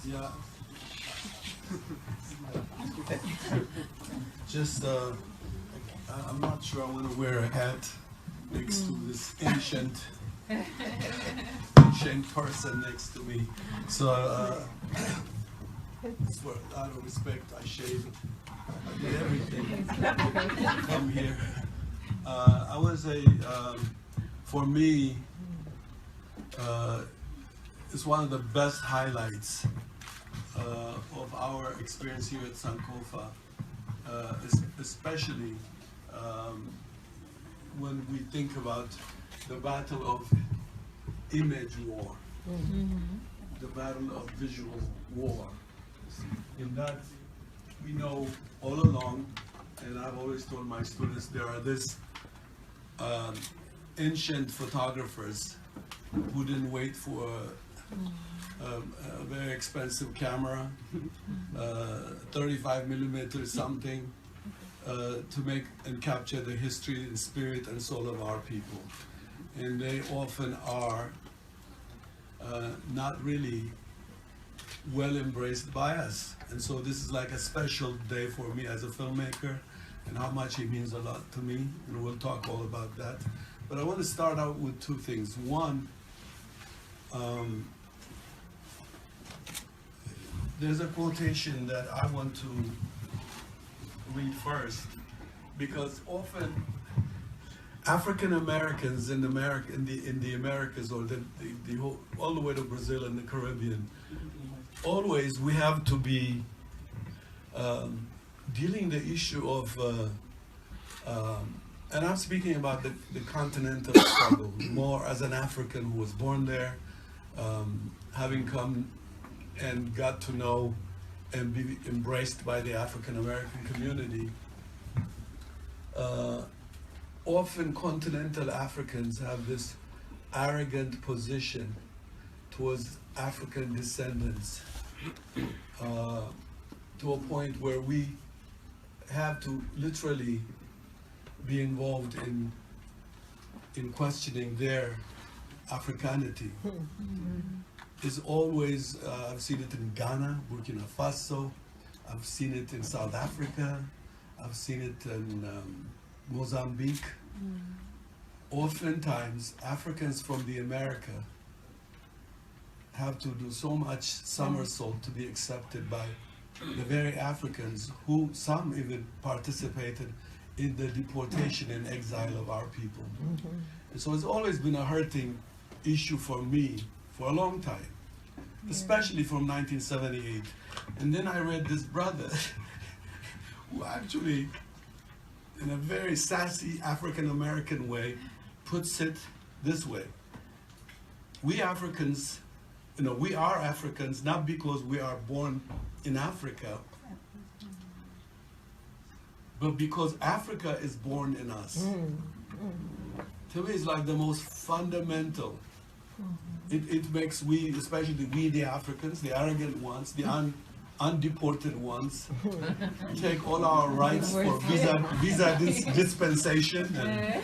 Yeah. Just, I'm not sure I want to wear a hat next to this ancient person next to me. So, for out of respect, I shaved. I did everything to come here. I was for me, it's one of the best highlights of our experience here at Sankofa, especially when we think about the battle of image war, the battle of visual war. In that, we know all along, and I've always told my students, there are these ancient photographers who didn't wait for a very expensive camera, 35 millimeter something, to make and capture the history and spirit and soul of our people. And they often are not really well embraced by us. And so this is like a special day for me as a filmmaker, and how much it means a lot to me, and we'll talk all about that. But I want to start out with two things. One, there's a quotation that I want to read first, because often African Americans in the Americas, or the whole, all the way to Brazil and the Caribbean, always we have to be dealing the issue of, and I'm speaking about the continental struggle, more as an African who was born there, having come and got to know and be embraced by the African American community. Often continental Africans have this arrogant position towards African descendants, to a point where we have to literally be involved in questioning their Africanity. It's always, I've seen it in Ghana, Burkina Faso, I've seen it in South Africa, I've seen it in Mozambique. Oftentimes, Africans from the America have to do so much somersault to be accepted by the very Africans who, some even participated in the deportation and exile of our people. And so it's always been a hurting issue for me for a long time, especially from 1978. And then I read this brother who actually, in a very sassy African-American way, puts it this way. We Africans, we are Africans not because we are born in Africa, but because Africa is born in us. To me, it's like the most fundamental. It makes we, especially we the Africans, the arrogant ones, the undeported ones, take all our rights for visa dispensation. And,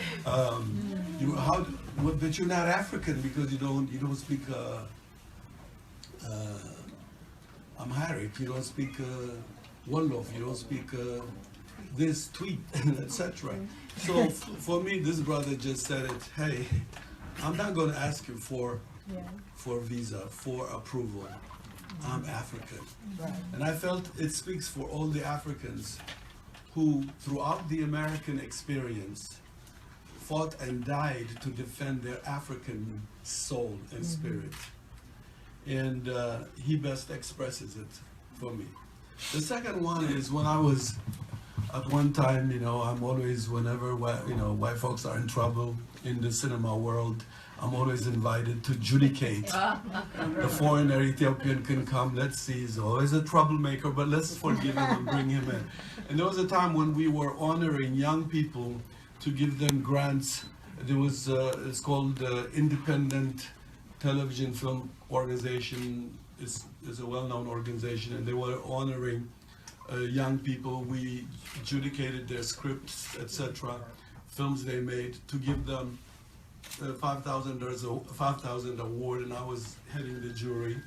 but you're not African because you don't speak Amharic, you don't speak Wolof, you don't speak this tweet, etc. So for me, this brother just said it. Hey, I'm not going to ask you for visa, for approval. I'm African. Right. And I felt it speaks for all the Africans who, throughout the American experience, fought and died to defend their African soul and spirit. And he best expresses it for me. The second one is when I was, at one time, I'm always, whenever white folks are in trouble in the cinema world, I'm always invited to judicate. The foreigner Ethiopian can come, let's see, he's always a troublemaker, but let's forgive him and bring him in. And there was a time when we were honoring young people to give them grants. There was, it's called Independent Television Film Organization. It's a well-known organization, and they were honoring young people. We adjudicated their scripts, etc., films they made, to give them $5,000 award, and I was heading the jury.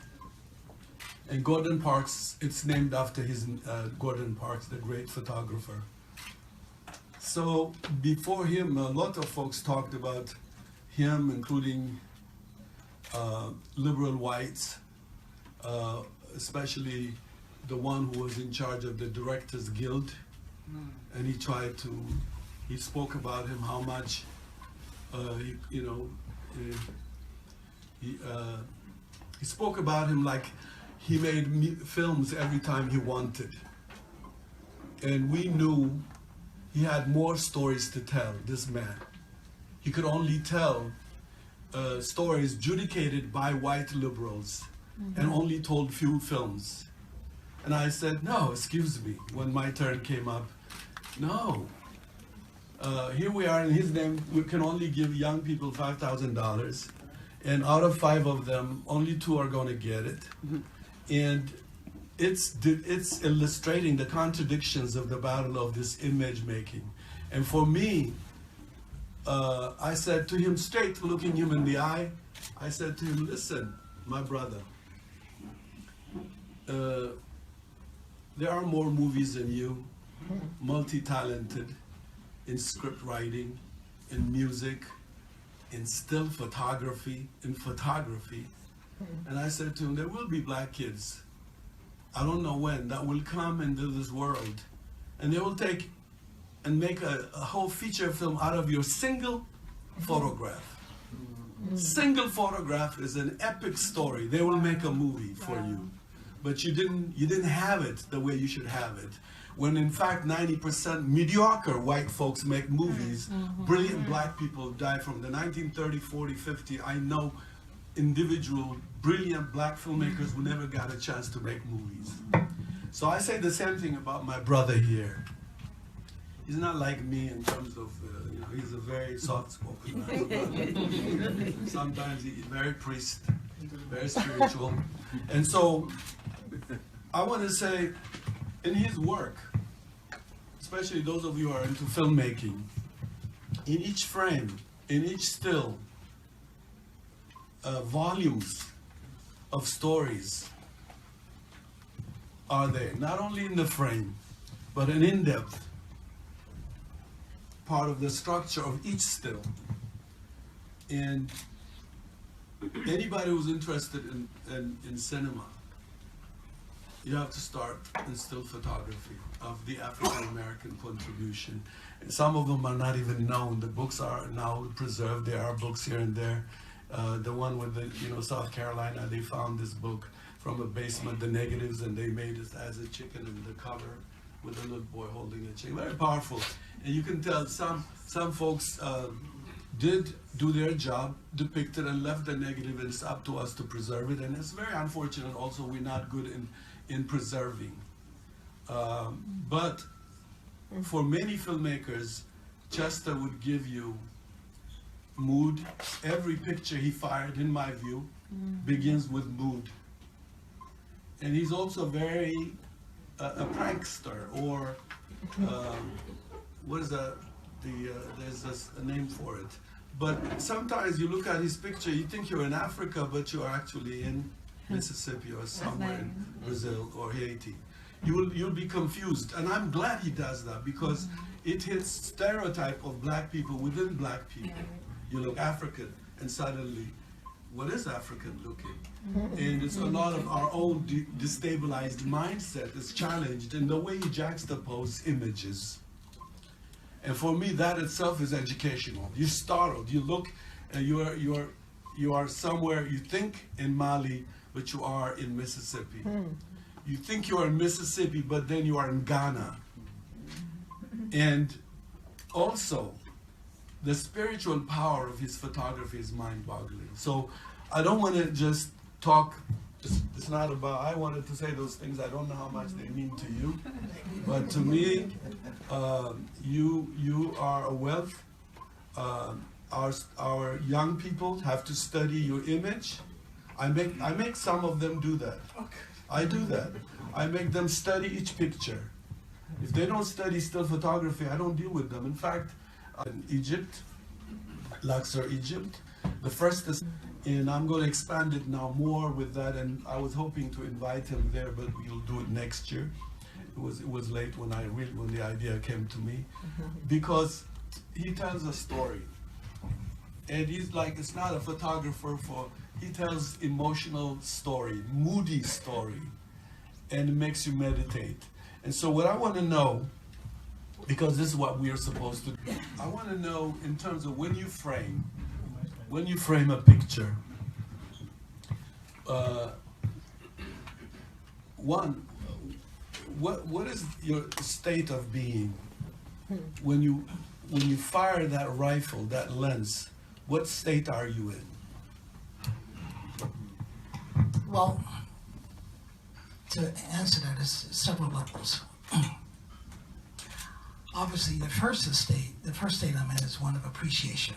And Gordon Parks, it's named after his Gordon Parks, the great photographer. So before him, a lot of folks talked about him, including liberal whites, especially the one who was in charge of the Directors Guild. And he spoke about him, how much, he spoke about him like he made films every time he wanted. And we knew he had more stories to tell, this man. He could only tell stories adjudicated by white liberals and only told few films. And I said, no, excuse me, when my turn came up, no. Here we are in his name, we can only give young people $5,000, and out of 5 of them, only 2 are going to get it. And it's illustrating the contradictions of the battle of this image making. And for me, I said to him straight, looking him in the eye, I said to him, listen, my brother, there are more movies than you, multi-talented in script writing, in music, in still photography, And I said to him, there will be black kids, I don't know when, that will come into this world, and they will take and make a whole feature film out of your single photograph. Single photograph is an epic story. They will make a movie for you. But you didn't have it the way you should have it. When in fact 90% mediocre white folks make movies, brilliant black people die from the 1930, 40, 50. I know individual brilliant black filmmakers who never got a chance to make movies. So I say the same thing about my brother here. He's not like me in terms of, he's a very soft-spoken man. Sometimes he's very priest, very spiritual. And so I want to say, in his work, especially those of you who are into filmmaking, in each frame, in each still, volumes of stories are there, not only in the frame, but an in-depth part of the structure of each still. And anybody who's interested in cinema, you have to start in still photography of the African American contribution. And some of them are not even known. The books are now preserved. There are books here and there. The one with the, South Carolina, they found this book from a basement, the negatives, and they made it as a chicken in the cover with a little boy holding a chicken. Very powerful. And you can tell some folks did do their job, depicted and left the negative, and it's up to us to preserve it. And it's very unfortunate also we're not good in preserving. But for many filmmakers, Chester would give you mood. Every picture he fired, in my view, begins with mood. And he's also very a prankster, or what is that? There's a name for it. But sometimes you look at his picture, you think you're in Africa, but you're actually in Mississippi or somewhere in Brazil or Haiti. You'll be confused, and I'm glad he does that, because it hits stereotype of black people within black people. You look African, and suddenly, what is African looking? And it's a lot of our own destabilized mindset is challenged in the way you juxtapose images. And for me, that itself is educational. You're startled. You look, and you are somewhere. You think in Mali, but you are in Mississippi. You think you are in Mississippi, but then you are in Ghana. And also, the spiritual power of his photography is mind-boggling. So I don't want to just talk, it's not about, I wanted to say those things, I don't know how much they mean to you, but to me, you are a wealth. Our young people have to study your image. I make some of them do that. I do that. I make them study each picture. If they don't study still photography, I don't deal with them. In fact, in Egypt, Luxor, Egypt, The first is, and I'm going to expand it now more with that. And I was hoping to invite him there, but we'll do it next year. It was late when when the idea came to me, because he tells a story, and he's like, it's not a photographer he tells emotional story, moody story, and it makes you meditate. And so what I want to know, because this is what we are supposed to do, I want to know in terms of when you frame a picture, what is your state of being when you fire that rifle, that lens? What state are you in? Well, to answer that, is several levels. Obviously, the first state I'm in is one of appreciation,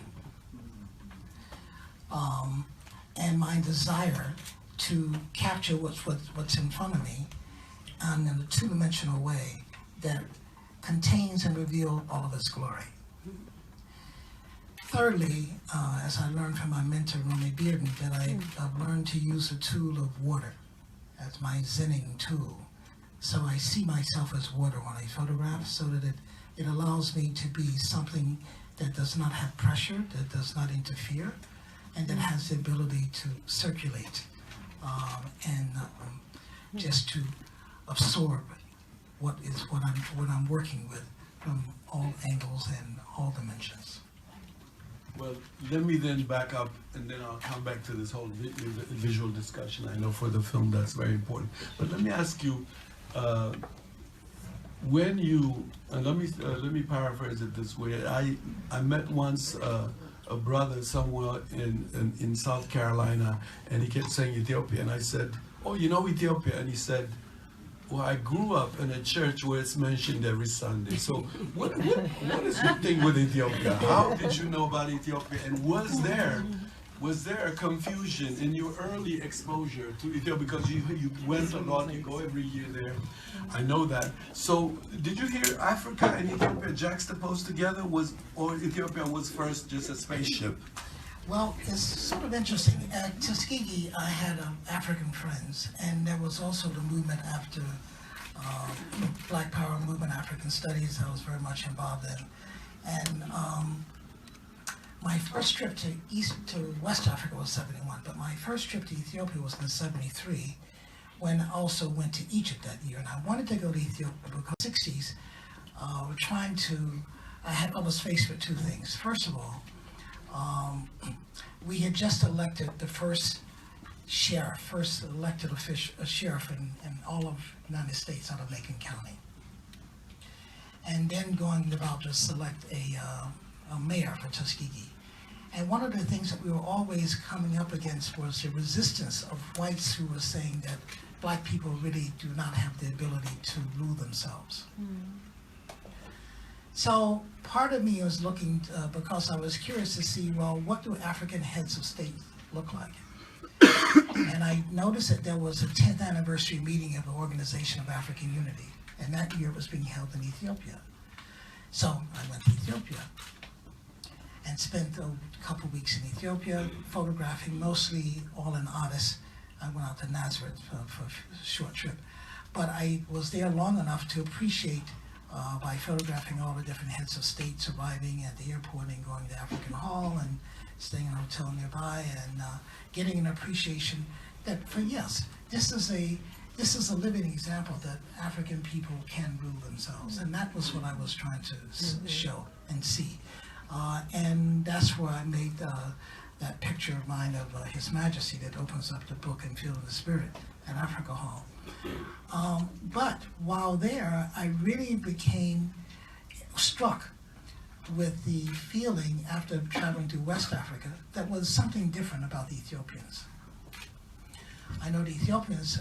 and my desire to capture what's in front of me, in a two-dimensional way that contains and reveals all of its glory. Thirdly, as I learned from my mentor, Romy Bearden, that I've learned to use the tool of water as my zenning tool. So I see myself as water when I photograph, so that it allows me to be something that does not have pressure, that does not interfere, and that has the ability to circulate and just to absorb what I'm working with from all angles and all dimensions. Well, let me then back up, and then I'll come back to this whole visual discussion. I know for the film that's very important. But let me ask you, when you, and let me paraphrase it this way. I met once a brother somewhere in South Carolina, and he kept saying Ethiopia, and I said, "Oh, you know Ethiopia?" And he said, "Well, I grew up in a church where it's mentioned every Sunday." So what is your thing with Ethiopia? How did you know about Ethiopia? And was there a confusion in your early exposure to Ethiopia? Because you went a lot, you go every year there. I know that. So did you hear Africa and Ethiopia juxtaposed together, or Ethiopia was first just a spaceship? Well, it's sort of interesting. At Tuskegee, I had African friends, and there was also the movement after Black Power movement, African Studies, I was very much involved in. And my first trip to West Africa was 71, but my first trip to Ethiopia was in 73, when I also went to Egypt that year. And I wanted to go to Ethiopia because in the 60s, I was faced with two things. First of all, we had just elected the first elected sheriff in all of the United States out of Macon County. And then going about to select a mayor for Tuskegee. And one of the things that we were always coming up against was the resistance of whites who were saying that black people really do not have the ability to rule themselves. So part of me was looking, because I was curious to see, well, what do African heads of state look like? And I noticed that there was a 10th anniversary meeting of the Organization of African Unity, and that year it was being held in Ethiopia. So I went to Ethiopia and spent a couple weeks in Ethiopia, photographing mostly all in Addis. I went out to Nazareth for a short trip. But I was there long enough to appreciate, by photographing all the different heads of state arriving at the airport and going to African Hall and staying in a hotel nearby, and getting an appreciation that, this is a living example that African people can rule themselves. And that was what I was trying to show and see. And that's where I made that picture of mine of His Majesty that opens up the book and Field of the Spirit at Africa Hall. But while there, I really became struck with the feeling after traveling to West Africa that was something different about the Ethiopians. I know the Ethiopians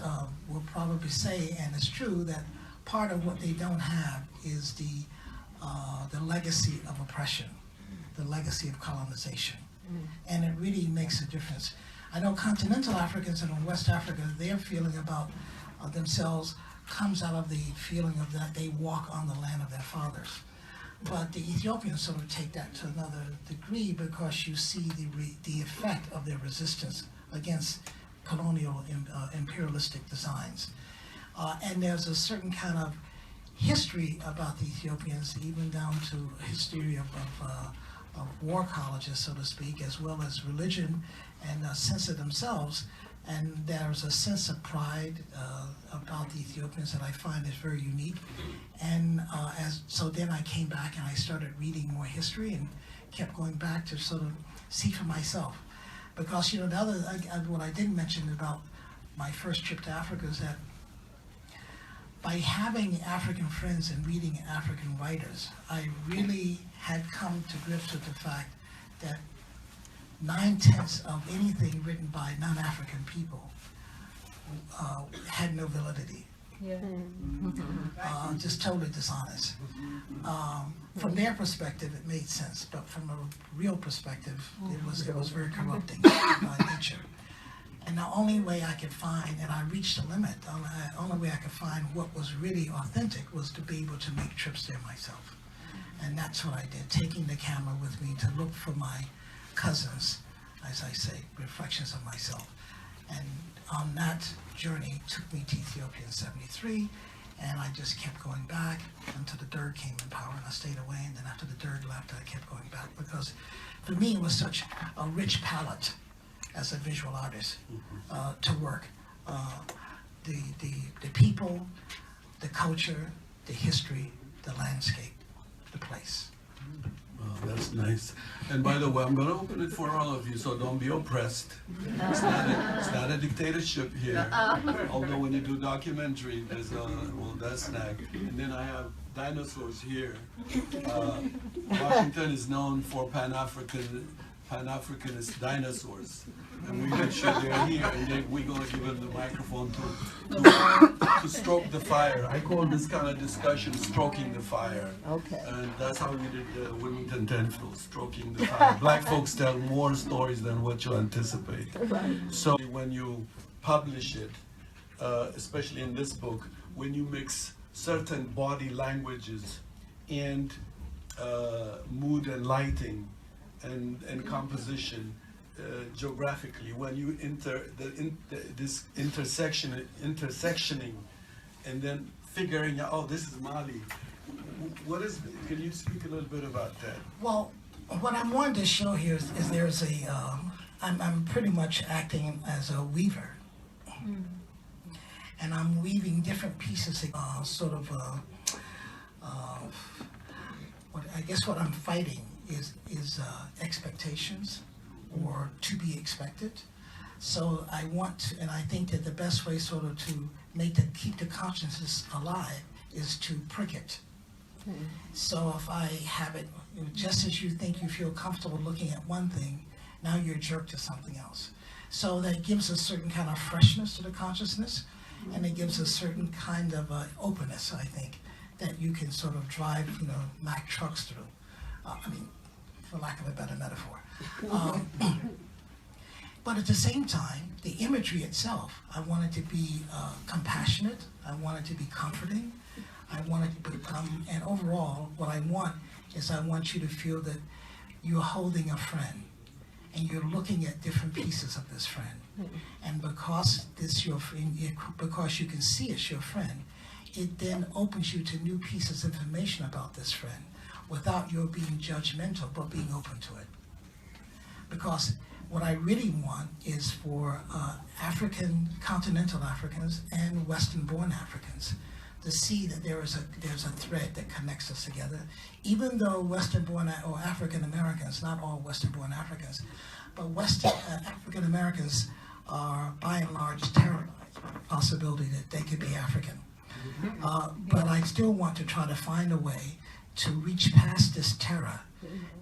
will probably say, and it's true, that part of what they don't have is the legacy of oppression, the legacy of colonization. And it really makes a difference. I know continental Africans and in West Africa, their feeling about themselves comes out of the feeling of that they walk on the land of their fathers. But the Ethiopians sort of take that to another degree because you see the effect of their resistance against colonial imperialistic designs. And there's a certain kind of history about the Ethiopians, even down to history of war colleges, so to speak, as well as religion and a sense of themselves. And there's a sense of pride about the Ethiopians that I find is very unique. And so then I came back and I started reading more history and kept going back to sort of see for myself. Because, you know, what I didn't mention about my first trip to Africa is that by having African friends and reading African writers, I really had come to grips with the fact that 9/10 of anything written by non-African people had no validity. Yeah. Just totally dishonest. From their perspective, it made sense, but from a real perspective, it was very corrupting by nature. And the only way I could find, and I reached the limit, the only way I could find what was really authentic was to be able to make trips there myself. And that's what I did, taking the camera with me to look for my cousins, as I say, reflections of myself. And on that journey took me to Ethiopia in '73, and I just kept going back until the Derg came in power, and I stayed away. And then after the Derg left, I kept going back because for me it was such a rich palette as a visual artist to work. The people, the culture, the history, the landscape, the place. Oh, that's nice. And by the way, I'm going to open it for all of you, so don't be oppressed. It's not a dictatorship here. Although when you do documentary, there's that snack. And then I have dinosaurs here. Washington is known for Pan-Africanist dinosaurs. And we make sure they're here, and then we're going to give them the microphone to stroke the fire. I call this kind of discussion stroking the fire. Okay. And that's how we did the Wilmington 10 film, stroking the fire. Black folks tell more stories than what you anticipate. Right. So when you publish it, especially in this book, when you mix certain body languages and mood and lighting and composition, geographically, when you this intersectioning, and then figuring out, oh, this is Mali. Can you speak a little bit about that? Well, what I'm wanting to show here is there's I'm pretty much acting as a weaver. And I'm weaving different pieces, I guess what I'm fighting is expectations, or to be expected. So I want to, and I think that the best way sort of to keep the consciousness alive is to prick it. So if I have it, just as you think you feel comfortable looking at one thing, now you're jerked to something else. So that gives a certain kind of freshness to the consciousness, and it gives a certain kind of openness, I think, that you can sort of drive, Mack trucks through. For lack of a better metaphor. But at the same time, the imagery itself, I want it to be compassionate, I want it to be comforting, I want it to become, and overall, what I want is I want you to feel that you're holding a friend, and you're looking at different pieces of this friend. And because because you can see it's your friend, it then opens you to new pieces of information about this friend, without your being judgmental, but being open to it. Because what I really want is for continental Africans and Western-born Africans to see that there's a thread that connects us together. Even though Western-born or African Americans, not all Western-born Africans, but African Americans are by and large terrorized by the possibility that they could be African. But I still want to try to find a way to reach past this terror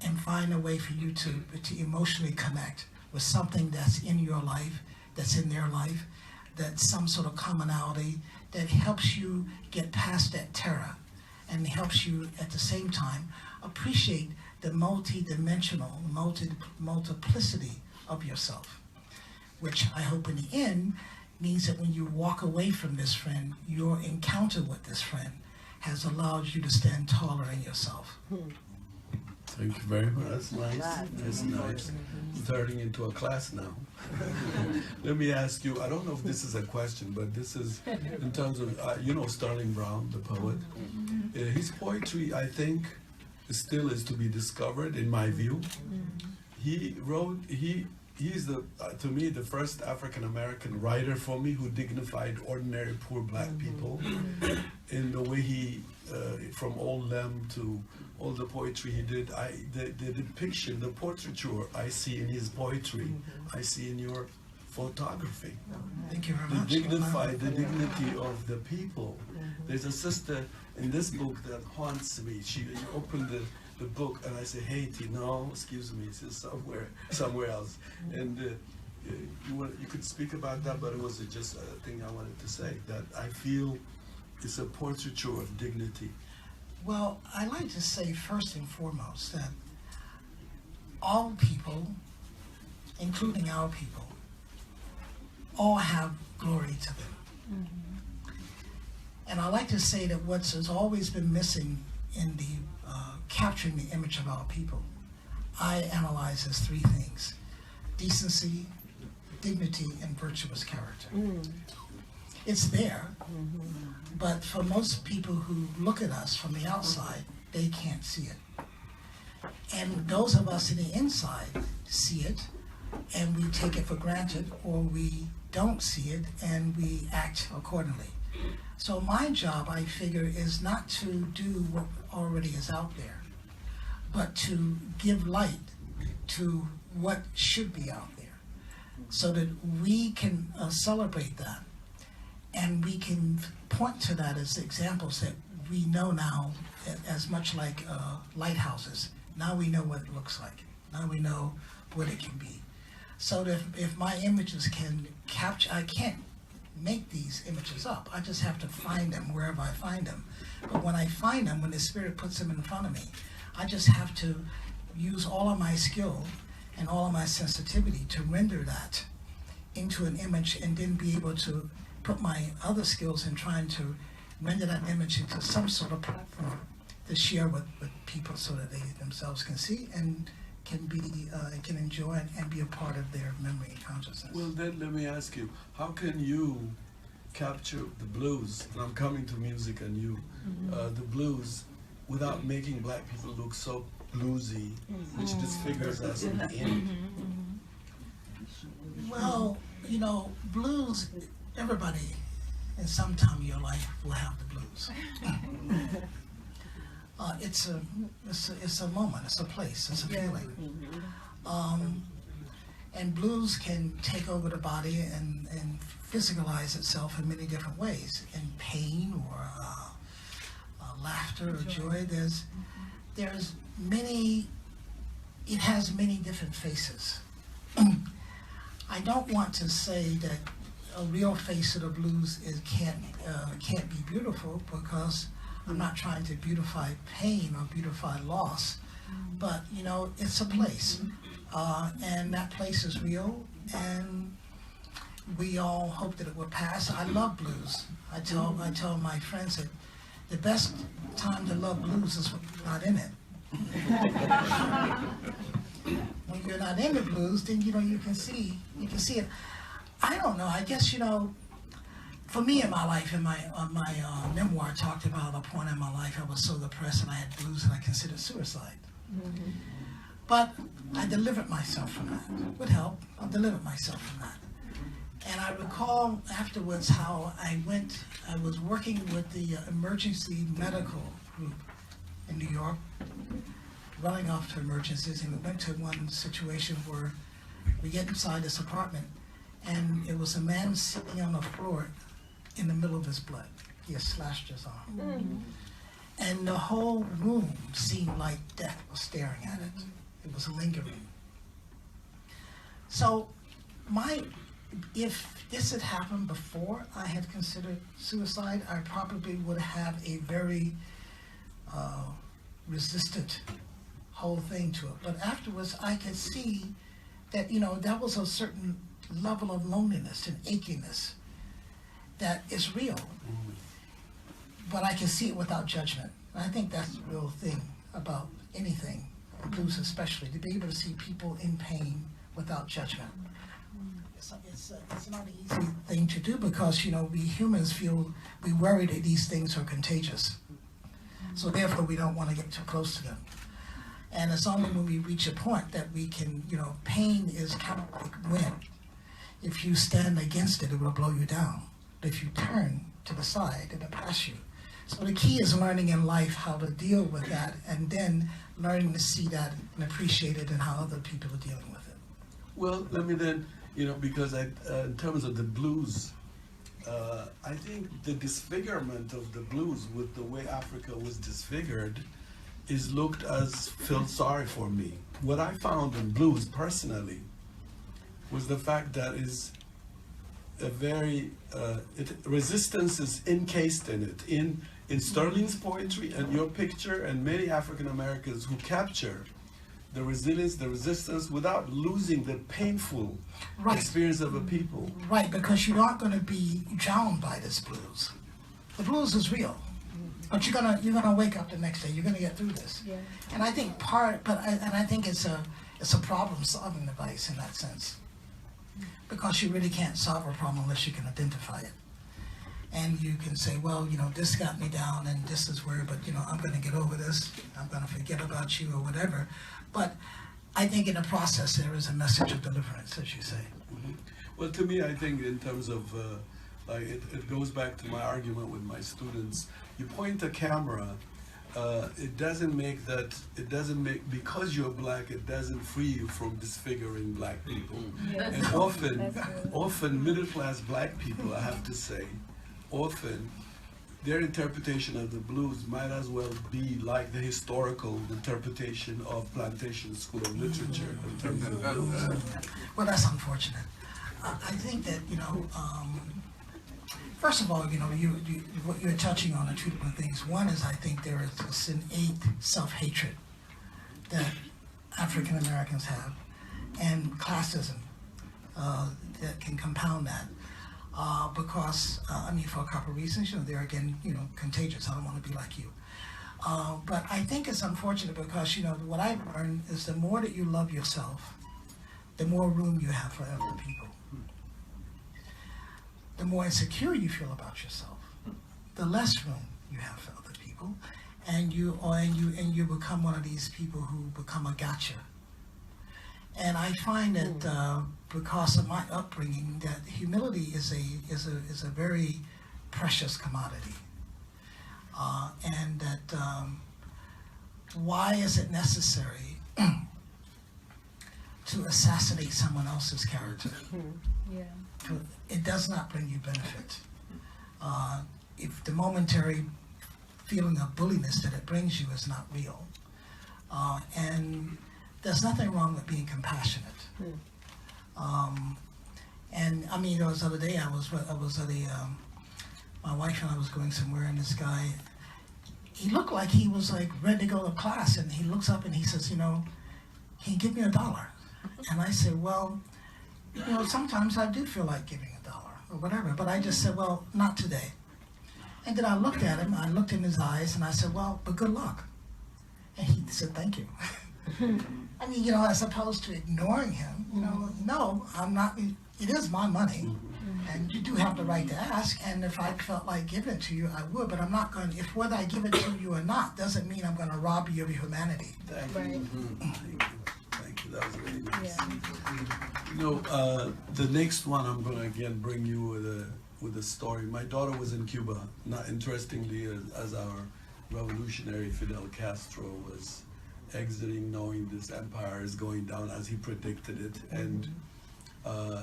and find a way for you to emotionally connect with something that's in your life, that's in their life, that's some sort of commonality that helps you get past that terror and helps you at the same time appreciate the multi-dimensional, multiplicity of yourself, which I hope in the end means that when you walk away from this friend, your encounter with this friend has allowed you to stand taller in yourself. Thank you very much. That's nice. That's nice. Turning into a class now. Let me ask you, I don't know if this is a question, but this is in terms of, you know Sterling Brown, the poet. His poetry, I think, still is to be discovered, in my view. He's to me, the first African-American writer for me who dignified ordinary poor black people in the way he, from Old Lem to all the poetry he did, the depiction, the portraiture I see in his poetry, I see in your photography. Thank you very much. The dignity of the people. There's a sister in this book that haunts me. She opened the book and I say, Haiti, no, excuse me, it's just somewhere else. And you could speak about that, but it was just a thing I wanted to say, that I feel it's a portraiture of dignity. Well, I like to say first and foremost that all people, including our people, all have glory to them. And I like to say that what has always been missing in the capturing the image of our people, I analyze as three things: decency, dignity, and virtuous character. It's there, but for most people who look at us from the outside, they can't see it. And those of us in the inside see it, and we take it for granted, or we don't see it, and we act accordingly. So my job, I figure, is not to do what already is out there, but to give light to what should be out there, so that we can celebrate that. And we can point to that as examples that we know now, as much like lighthouses. Now we know what it looks like. Now we know what it can be. So that if my images can capture, I can't make these images up. I just have to find them wherever I find them. But when I find them, when the Spirit puts them in front of me, I just have to use all of my skill and all of my sensitivity to render that into an image, and then be able to put my other skills in trying to render that image into some sort of platform to share with people, so that they themselves can see and can enjoy it and be a part of their memory and consciousness. Well, then let me ask you, how can you capture the blues, and I'm coming to music and you, the blues, without making black people look so bluesy, which disfigures us in the end? Well, you know, blues, everybody in some time of your life will have the blues. It's a moment, it's a place, it's a feeling. And blues can take over the body and physicalize itself in many different ways, in pain or laughter or joy. There's many, it has many different faces. I don't want to say that a real face of the blues can't be beautiful, because I'm not trying to beautify pain or beautify loss, but you know, it's a place, and that place is real, and we all hope that it will pass. I love blues. I tell my friends that the best time to love blues is when you're not in it. When you're not in the blues, then you know you can see it. I don't know. I guess, you know, for me in my life, in my memoir, I talked about a point in my life I was so depressed and I had blues and I considered suicide. But I delivered myself from that. With help, I delivered myself from that. And I recall afterwards how I was working with the emergency medical group in New York, running off to emergencies, and we went to one situation where we get inside this apartment, and it was a man sitting on the floor in the middle of his blood. He had slashed his arm. And the whole room seemed like death was staring at it. It was lingering. So if this had happened before I had considered suicide, I probably would have a very resistant whole thing to it. But afterwards, I could see that, you know, that was a certain level of loneliness and achiness that is real. but I can see it without judgment. And I think that's the real thing about anything, blues especially, to be able to see people in pain without judgment. It's not an easy thing to do because, you know, we humans we worry that these things are contagious. So therefore, we don't want to get too close to them. And it's only when we reach a point that we can, you know, pain is kind of like wind. If you stand against it, it will blow you down. But if you turn to the side, it'll pass you. So the key is learning in life how to deal with that, and then learning to see that and appreciate it and how other people are dealing with it. Well, let me then, you know, because in terms of the blues, I think the disfigurement of the blues with the way Africa was disfigured is looked as felt sorry for me. What I found in blues personally was the fact that is a very, resistance is encased in it. In Sterling's poetry and your picture and many African Americans who capture the resilience, the resistance without losing the painful experience of a people. Right, because you're not going to be drowned by this blues. The blues is real, but you're gonna wake up the next day. You're gonna get through this. Yeah. And I think I think it's a problem-solving device in that sense, because you really can't solve a problem unless you can identify it. And you can say, well, you know, this got me down and this is where, but, you know, I'm going to get over this. I'm going to forget about you or whatever. But I think in the process there is a message of deliverance, as you say. Mm-hmm. Well, to me, I think in terms of, like, it goes back to my argument with my students. You point a camera, it doesn't make, because you're black, it doesn't free you from disfiguring black people. Yeah. And often middle-class black people, I have to say, often their interpretation of the blues might as well be like the historical interpretation of Plantation School of Literature in terms of the blues. Well, that's unfortunate. I think that, you know, first of all, you know, what you're touching on are two different things. One is I think there is this innate self-hatred that African Americans have, and classism that can compound that. Because, I mean, for a couple of reasons, you know, they're again, you know, contagious. I don't want to be like you. But I think it's unfortunate because, you know, what I've learned is the more that you love yourself, the more room you have for other people. The more insecure you feel about yourself, the less room you have for other people, and you become one of these people who become a gotcha. And I find that because of my upbringing, that humility is a very precious commodity, and that why is it necessary to assassinate someone else's character? Yeah. It does not bring you benefit. If the momentary feeling of bulliness that it brings you is not real, and there's nothing wrong with being compassionate. And I mean, there was the other day I was at my wife and I was going somewhere, and this guy, he looked like he was like ready to go to class, and he looks up and he says, you know, can you give me $1? And I said, well, you know, sometimes I do feel like giving $1 or whatever, but I just said, well, not today. And then I looked at him, I looked in his eyes, and I said, well, but good luck. And he said, thank you. I mean, you know, as opposed to ignoring him, you know, no, I'm not, it is my money, and you do have the right to ask, and if I felt like giving it to you, I would, but I'm not going to, if whether I give it to you or not, doesn't mean I'm going to rob you of your humanity. Thank you. Thank you, that was really nice. Yeah. You know, the next one I'm going to again bring you with a story. My daughter was in Cuba, not interestingly, as our revolutionary Fidel Castro was exiting, knowing this empire is going down as he predicted it, and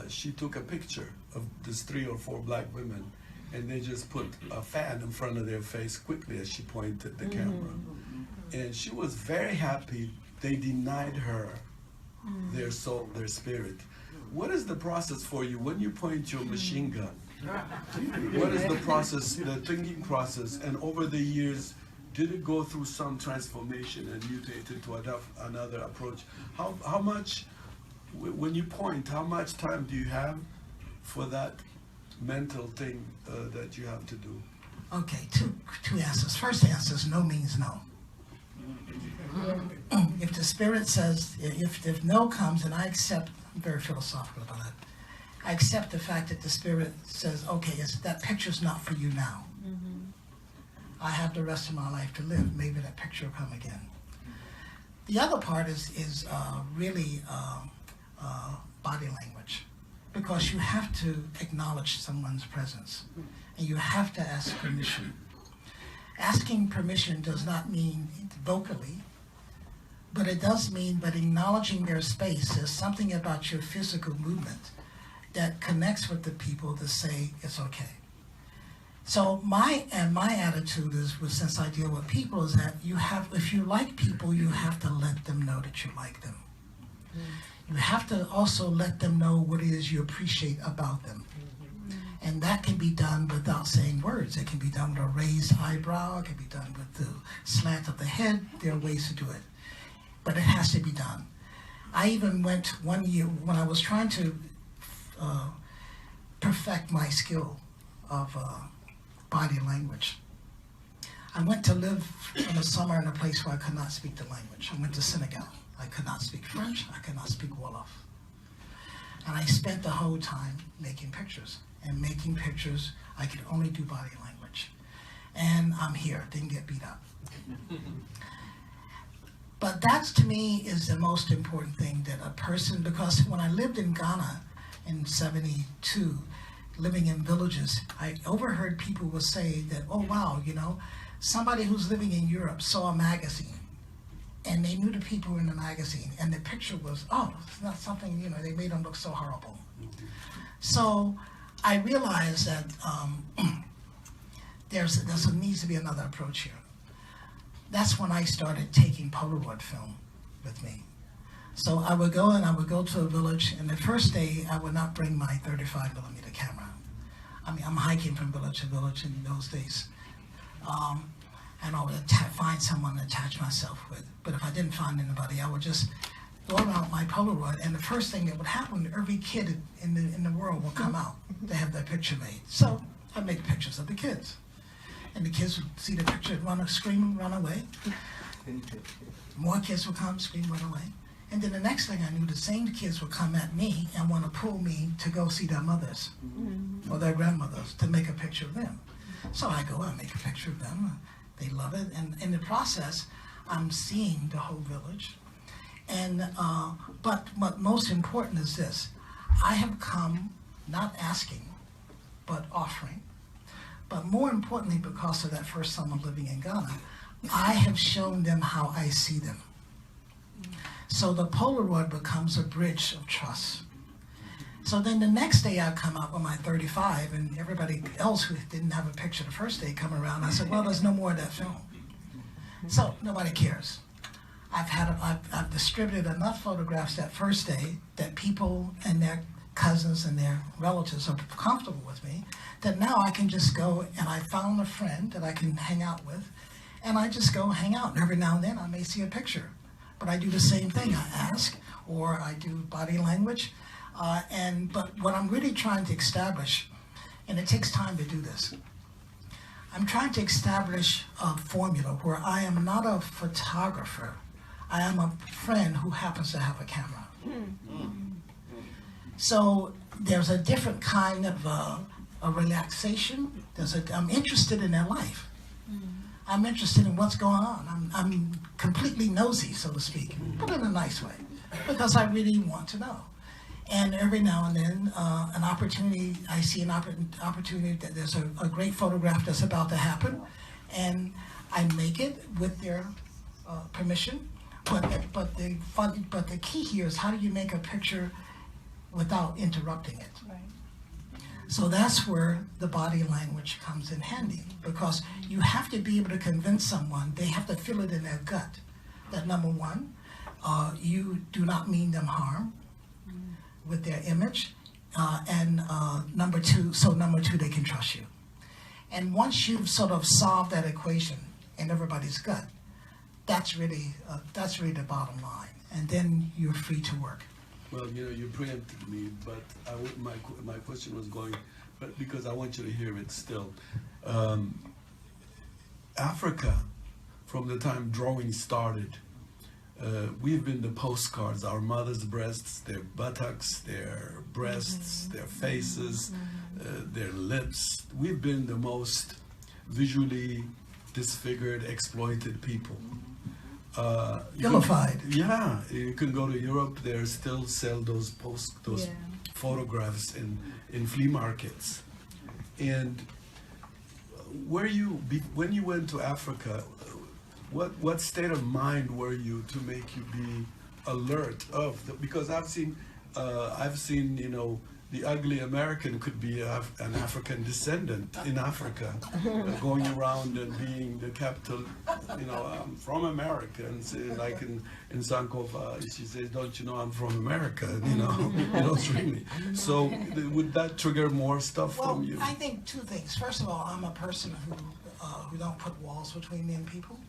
she took a picture of these 3 or 4 black women, and they just put a fan in front of their face quickly as she pointed the camera, and she was very happy. They denied her their soul, their spirit. What is the process for you when you point your machine gun? What is the process, the thinking process, and over the years, did it go through some transformation and mutated to another approach? How much, when you point, how much time do you have for that mental thing that you have to do? Okay, two answers. First answer is no means no. If the spirit says, if no comes, and I accept, I'm very philosophical about it, I accept the fact that the spirit says, okay, that picture's not for you now. I have the rest of my life to live. Maybe that picture will come again. The other part is really body language, because you have to acknowledge someone's presence, and you have to ask permission. Asking permission does not mean vocally, but it does mean, but acknowledging their space. There's something about your physical movement that connects with the people to say it's okay. So my attitude is, since I deal with people, is that if you like people, you have to let them know that you like them. You have to also let them know what it is you appreciate about them. And that can be done without saying words. It can be done with a raised eyebrow. It can be done with the slant of the head. There are ways to do it. But it has to be done. I even went one year when I was trying to perfect my skill of body language. I went to live in the summer in a place where I could not speak the language. I went to Senegal. I could not speak French. I could not speak Wolof. And I spent the whole time making pictures. And making pictures, I could only do body language. And I'm here, didn't get beat up. But that, to me, is the most important thing, that a person, because when I lived in Ghana in '72, living in villages, I overheard people would say that, oh wow, somebody who's living in Europe saw a magazine, and they knew the people in the magazine, and the picture was, oh, it's not something, they made them look so horrible. So I realized that there needs to be another approach here. That's when I started taking Polaroid film with me. So I would go to a village, and the first day I would not bring my 35mm camera. I mean, I'm hiking from village to village in those days. And I would find someone to attach myself with. But if I didn't find anybody, I would just go around my Polaroid, and the first thing that would happen, every kid in the world will come out to have their picture made. So I'd make pictures of the kids. And the kids would see the picture, scream, run away. More kids would come, scream, run away. And then the next thing I knew, the same kids would come at me and want to pull me to go see their mothers or their grandmothers to make a picture of them. So I go and make a picture of them. They love it. And in the process, I'm seeing the whole village. And but most important is this: I have come not asking, but offering. But more importantly, because of that first summer living in Ghana, I have shown them how I see them. So the Polaroid becomes a bridge of trust. So then the next day I come out with my 35, and everybody else who didn't have a picture the first day come around. I said, well, there's no more of that film. So nobody cares. I've distributed enough photographs that first day that people and their cousins and their relatives are comfortable with me, that now I can just go, and I found a friend that I can hang out with, and I just go hang out. And every now and then I may see a picture. But I do the same thing. I ask, or I do body language. But what I'm really trying to establish, and it takes time to do this, I'm trying to establish a formula where I am not a photographer. I am a friend who happens to have a camera. So there's a different kind of a relaxation. I'm interested in their life. I'm interested in what's going on. I'm completely nosy, so to speak, but in a nice way, because I really want to know. And every now and then, I see an opportunity that there's a great photograph that's about to happen, and I make it with their permission. But the key here is, how do you make a picture without interrupting it? Right. So that's where the body language comes in handy, because you have to be able to convince someone, they have to feel it in their gut, that number one, you do not mean them harm with their image, and number two, they can trust you. And once you've sort of solved that equation in everybody's gut, that's really the bottom line, and then you're free to work. Well, you preempted me, but my question was going, but because I want you to hear it still. Africa, from the time drawing started, we've been the postcards, our mother's breasts, their buttocks, their breasts, their faces, their lips. We've been the most visually disfigured, exploited people. Vilified. Yeah, you can go to Europe, they still sell those photographs in flea markets. And when you went to Africa, what state of mind were you to make you be alert of because I've seen the ugly American could be an African descendant in Africa, going around and being the capital, I'm from America, and say, like in Sankofa, she says, don't you know I'm from America, you don't really. So would that trigger more stuff from you? Well, I think two things. First of all, I'm a person who don't put walls between me and people.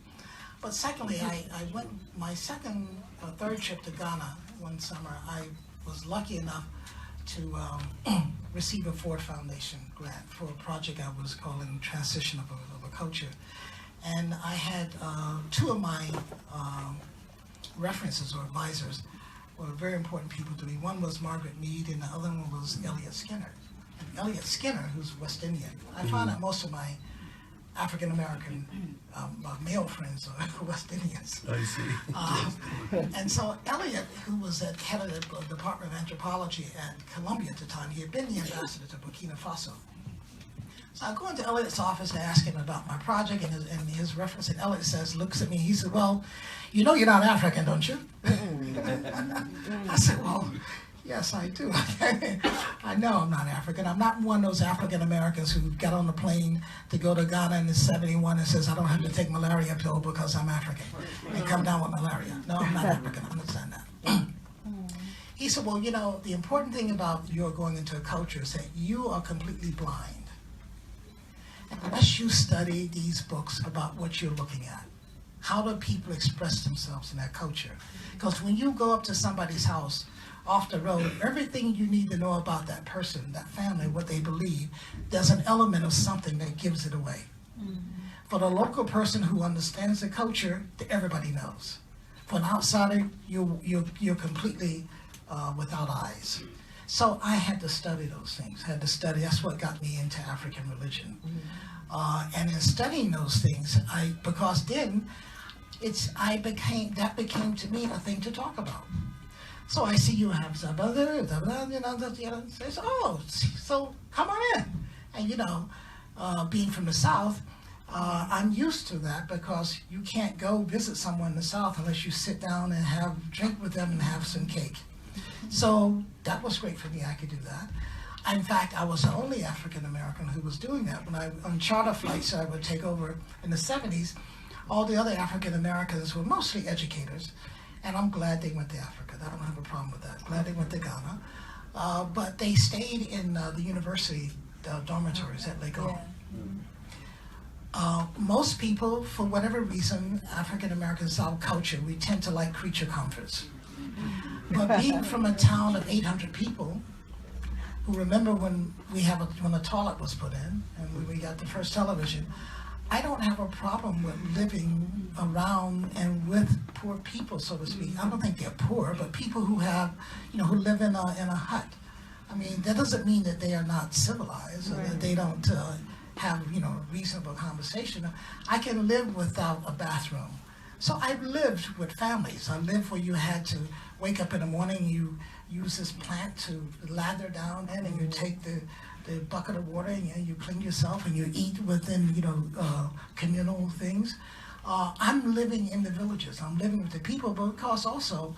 But secondly, I went my second or third trip to Ghana one summer. I was lucky enough to receive a Ford Foundation grant for a project I was calling Transition of a Culture. And I had two of my references or advisors were very important people to me. One was Margaret Mead and the other one was Elliot Skinner. And Elliot Skinner, who's West Indian. I found that most of my African American male friends are West Indians. I see. And so Elliot, who was at head of the Department of Anthropology at Columbia at the time, he had been the ambassador to Burkina Faso. So I go into Elliot's office and ask him about my project and his reference, and Elliot looks at me, he said, well, you know you're not African, don't you? I said, well, yes, I do. I know I'm not African. I'm not one of those African Americans who got on the plane to go to Ghana in '71 and says, I don't have to take malaria pill because I'm African. And come down with malaria. No, I'm not African. I understand that. He said, well, the important thing about your going into a culture is that you are completely blind unless you study these books about what you're looking at. How do people express themselves in that culture? Because when you go up to somebody's house off the road, everything you need to know about that person, that family, what they believe, there's an element of something that gives it away. Mm-hmm. For the local person who understands the culture, everybody knows. For an outsider, you're completely without eyes. So I had to study those things. That's what got me into African religion. Mm-hmm. And in studying those things, because then that became to me a thing to talk about. So I see you have says, oh, so come on in. And being from the South, I'm used to that because you can't go visit someone in the South unless you sit down and drink with them and have some cake. So that was great for me. I could do that. In fact, I was the only African American who was doing that. On charter flights I would take over in the 70s, all the other African Americans were mostly educators, and I'm glad they went to Africa. I don't have a problem with that. Glad they went to Ghana. But they stayed in the university dormitories at Lake Erie. Most people, for whatever reason, African Americans, our culture, we tend to like creature comforts. But being from a town of 800 people, who remember when the toilet was put in and when we got the first television, I don't have a problem with living around and with poor people, so to speak. I don't think they're poor, but people who who live in a hut. I mean, that doesn't mean that they are not civilized or that they don't have reasonable conversation. I can live without a bathroom. So I've lived with families. I lived where you had to wake up in the morning, you use this plant to lather down in, and you take the bucket of water and you clean yourself and you eat within communal things. I'm living in the villages. I'm living with the people, but because also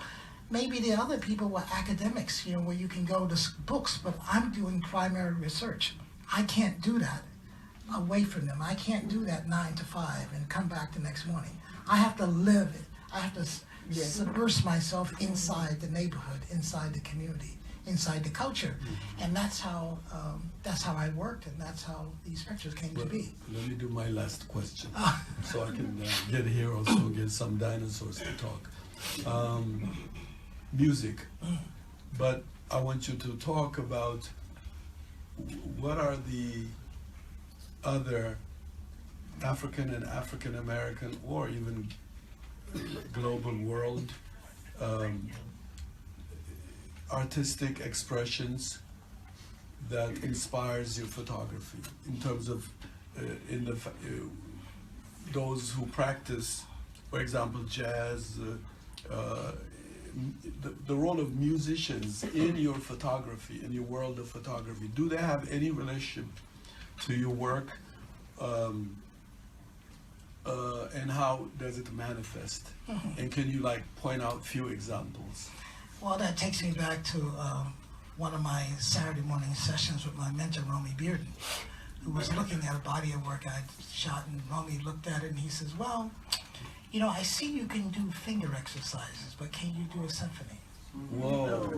maybe the other people were academics, where you can go to books, but I'm doing primary research. I can't do that away from them. I can't do that 9 to 5 and come back the next morning. I have to live it. I have to submerge myself inside the neighborhood, inside the community, inside the culture, and that's how I worked, and that's how these pictures came to be. Let me do my last question, so I can get here also get some dinosaurs to talk. Music, but I want you to talk about what are the other African and African American, or even global world artistic expressions that inspires your photography in terms of those who practice, for example, jazz, the role of musicians in your photography, in your world of photography. Do they have any relationship to your work, and how does it manifest? And can you like point out few examples? Well, that takes me back to one of my Saturday morning sessions with my mentor, Romy Bearden, who was looking at a body of work I'd shot, and Romy looked at it and he says, well, you know, I see you can do finger exercises, but can you do a symphony? Whoa.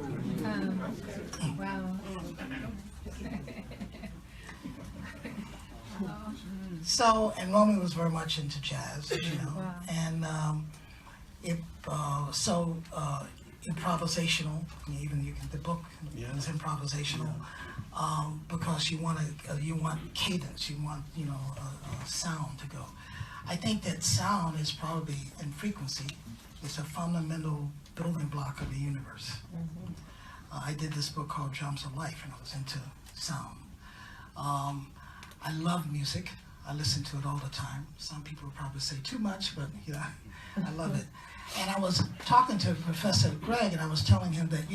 Wow. So, and Romy was very much into jazz, you know, Wow. and improvisational. I mean, even the book is improvisational, because you want cadence, you want a sound to go. I think that sound is probably, in frequency, it's a fundamental building block of the universe. I did this book called Drums of Life, and I was into sound. I love music. I listen to it all the time. Some people probably say too much, but I love it. And I was talking to Professor Greg, and I was telling him that,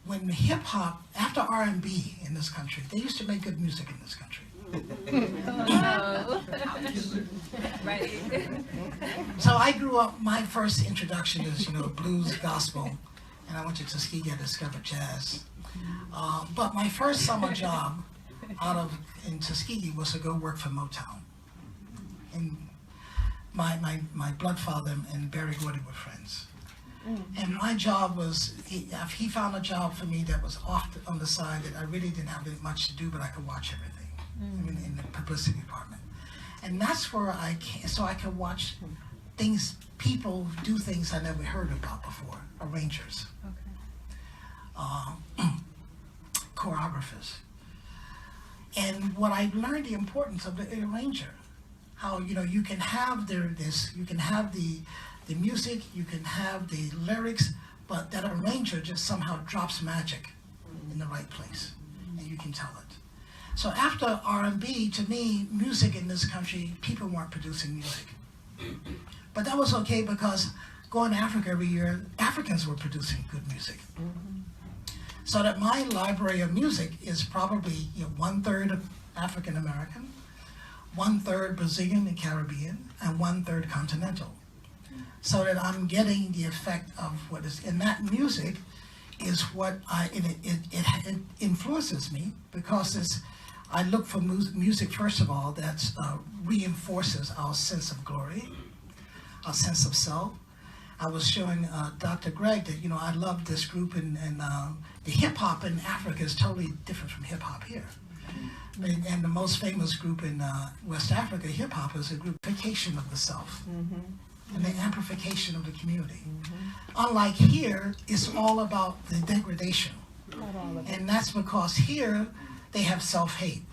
when hip hop, after R&B in this country, they used to make good music in this country. Right. So I grew up, my first introduction is, blues, gospel, and I went to Tuskegee to discover jazz. But my first summer job in Tuskegee was to go work for Motown. And my blood father and Barry Gordy were friends. And my job was, he found a job for me that was on the side that I really didn't have much to do, but I could watch everything. I mean, in the publicity department. And that's where I came, so I could watch people do things I never heard about before, arrangers, choreographers. And what I learned the importance of the arranger, how you can have you can have the music, you can have the lyrics, but that arranger just somehow drops magic in the right place, and you can tell it. So after R&B, to me, music in this country, people weren't producing music. But that was okay because going to Africa every year, Africans were producing good music. So that my library of music is probably 1/3 of African American, 1/3 Brazilian and Caribbean, and 1/3 continental. So that I'm getting the effect of what is in that music is what it influences me, because I look for music, first of all, that reinforces our sense of glory, our sense of self. I was showing Dr. Greg that, I love this group, and the hip hop in Africa is totally different from hip hop here. And the most famous group in West Africa, hip hop, is a groupification of the self and the amplification of the community. Unlike here, it's all about the degradation. And that's because here, they have self-hate.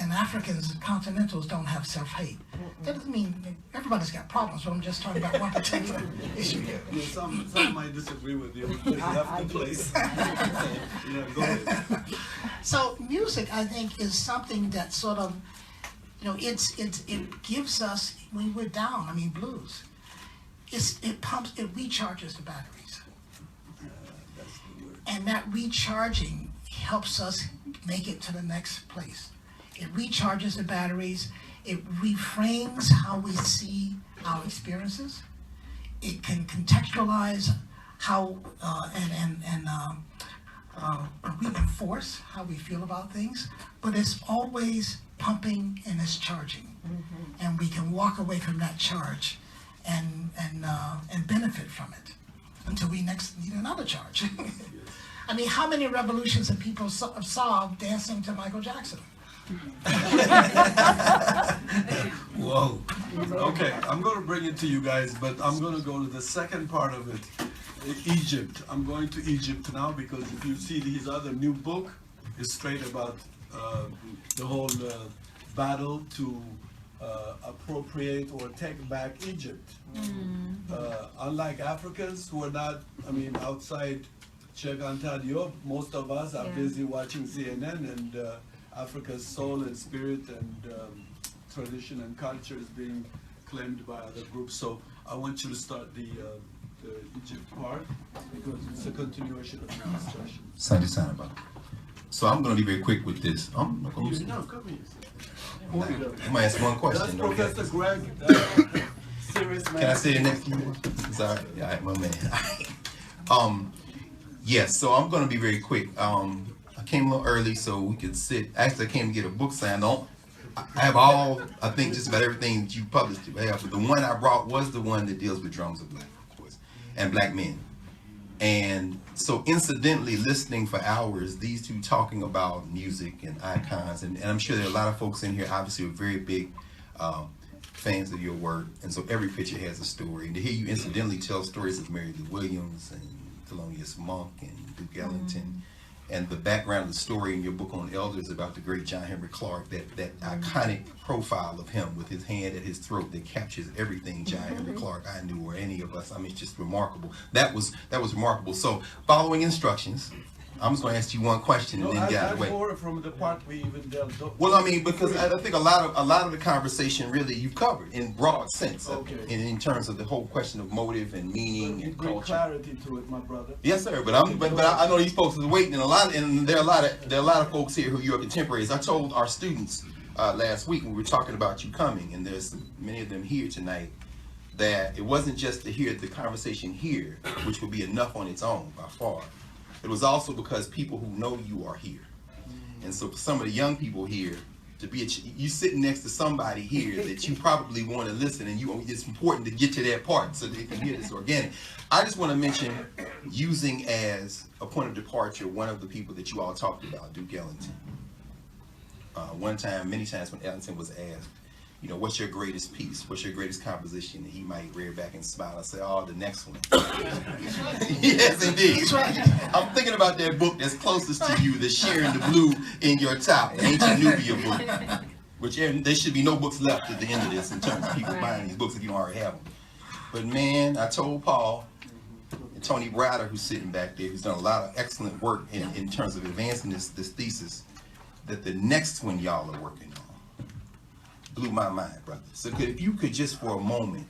And Africans and continentals don't have self-hate. That doesn't mean everybody's got problems, but I'm just talking about one particular issue here. Yeah, some might disagree with you, but you have the place. Go ahead. So music, I think, is something that sort of, it gives us, when we're down, I mean blues, it recharges the batteries. That's the word. And that recharging helps us make it to the next place. It recharges the batteries. It reframes how we see our experiences. It can contextualize how reinforce how we feel about things. But it's always pumping and it's charging, and we can walk away from that charge and benefit from it until we next need another charge. I mean, how many revolutions have people solved dancing to Michael Jackson? Whoa. Okay, I'm going to bring it to you guys, but I'm going to go to the second part of it, Egypt. I'm going to Egypt now because if you see his other new book, is straight about the whole battle to appropriate or take back Egypt. Unlike Africans who are not, I mean, outside Cheikh Anta Diop, most of us are busy watching CNN, and Africa's soul and spirit and tradition and culture is being claimed by other groups. So I want you to start the Egypt part because it's a continuation of the discussion. So I'm going to be very quick with this. I'm not going to. No, come here. I might ask one question. That's Okay. Professor Greg, serious man. Can I say it next to you? Sorry. All right, my man. Yes, so I'm going to be very quick. I came a little early so we could sit. Actually, I came to get a book signed. I have all, I think, just about everything that you published. But the one I brought was the one that deals with drums of black, of course, and black men. And so incidentally, listening for hours, these two talking about music and icons, and I'm sure there are a lot of folks in here, obviously, who are very big fans of your work. And so every picture has a story. And to hear you incidentally tell stories of Mary Lou Williams and Thelonious Monk and Duke Ellington, and the background of the story in your book on elders about the great John Henry Clark, that iconic profile of him with his hand at his throat that captures everything John Henry Clark I knew, or any of us. I mean, it's just remarkable. That was remarkable. So, following instructions, I'm just going to ask you one question and then get out of the way. More from the part we even dealt with. Well, I mean, because I think a lot of the conversation really you've covered in broad sense, in terms of the whole question of motive and meaning and bring culture. clarity to it, my brother. Yes, sir. But I know these folks are waiting, and there are a lot of folks here who are your contemporaries. I told our students last week when we were talking about you coming, and there's many of them here tonight, that it wasn't just to hear the conversation here, which would be enough on its own by far. It was also because people who know you are here. And so for some of the young people here, to be you sitting next to somebody here that you probably want to listen, and it's important to get to that part so they can hear this organic. I just want to mention, using as a point of departure, one of the people that you all talked about, Duke Ellington. Many times when Ellington was asked, you know, what's your greatest piece? What's your greatest composition? And he might rear back and smile and say, oh, the next one. Yes, indeed. He's right. I'm thinking about that book that's closest to you, that's sharing the blue in your top, Ancient Nubia book. Which there should be no books left at the end of this in terms of people buying these books if you don't already have them. But man, I told Paul and Tony Browder, who's sitting back there, who's done a lot of excellent work in terms of advancing this thesis, that the next one y'all are working on blew my mind, brother. So if you could just for a moment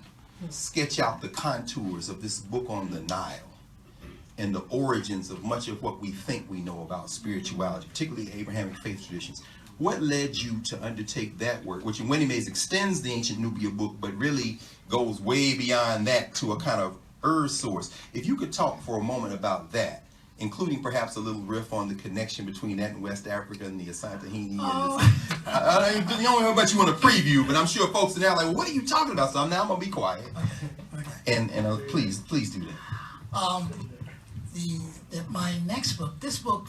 sketch out the contours of this book on the Nile and the origins of much of what we think we know about spirituality, particularly Abrahamic faith traditions. What led you to undertake that work, which in many ways extends the Ancient Nubia book, but really goes way beyond that to a kind of source? If you could talk for a moment about that, including perhaps a little riff on the connection between that and West Africa and the Asantehene. I don't know how much you want to preview, but I'm sure folks in there are like, well, what are you talking about? So now I'm going to be quiet. Okay. And please do that. My next book, this book,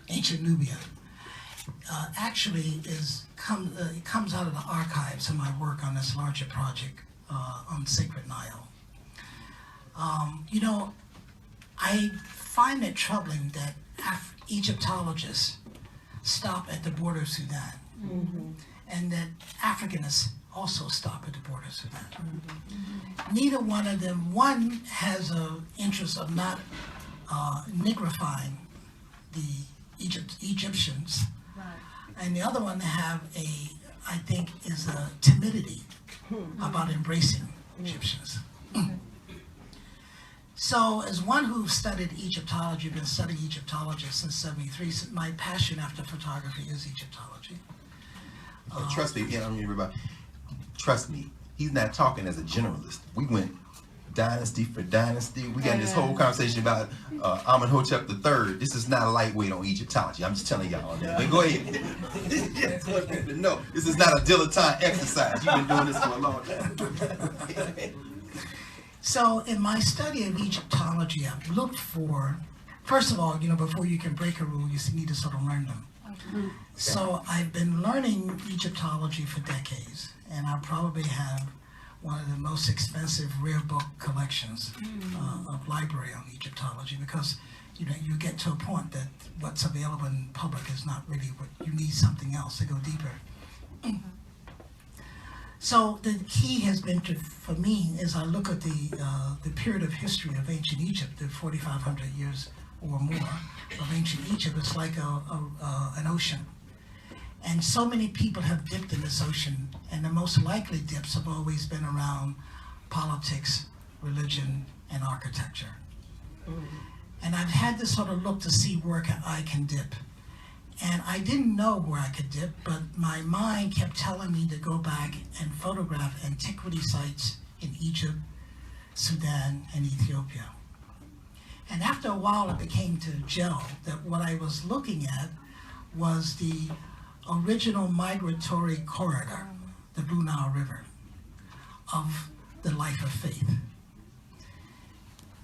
Ancient Nubia, actually comes out of the archives of my work on this larger project on Sacred Nile. You know, I find it troubling that Egyptologists stop at the border of Sudan, and that Africanists also stop at the border of Sudan. Neither one of them, one has an interest of not nigrifying the Egyptians, and the other one I think, is a timidity about embracing Egyptians. So, as one who studied Egyptology, been studying Egyptology since '73, my passion after photography is Egyptology. Trust me, trust me, he's not talking as a generalist. We went dynasty for dynasty. We got this whole conversation about Amenhotep III. This is not a lightweight on Egyptology. I'm just telling y'all on that. But go ahead. No, this is not a dilettante exercise. You've been doing this for a long time. So in my study of Egyptology, I've looked for, first of all, you know, before you can break a rule, you need to sort of learn them. So I've been learning Egyptology for decades, and I probably have one of the most expensive rare book collections of library on Egyptology, because you know, you get to a point that what's available in public is not really what you need, something else to go deeper So the key has been to, for me, as I look at the period of history of ancient Egypt, the 4,500 years or more of ancient Egypt, it's like an ocean. And so many people have dipped in this ocean, and the most likely dips have always been around politics, religion, and architecture. And I've had to sort of look to see where I can dip. And I didn't know where I could dip, but my mind kept telling me to go back and photograph antiquity sites in Egypt, Sudan, and Ethiopia. And after a while, it became to gel that what I was looking at was the original migratory corridor, the Blue Nile River, of the life of faith.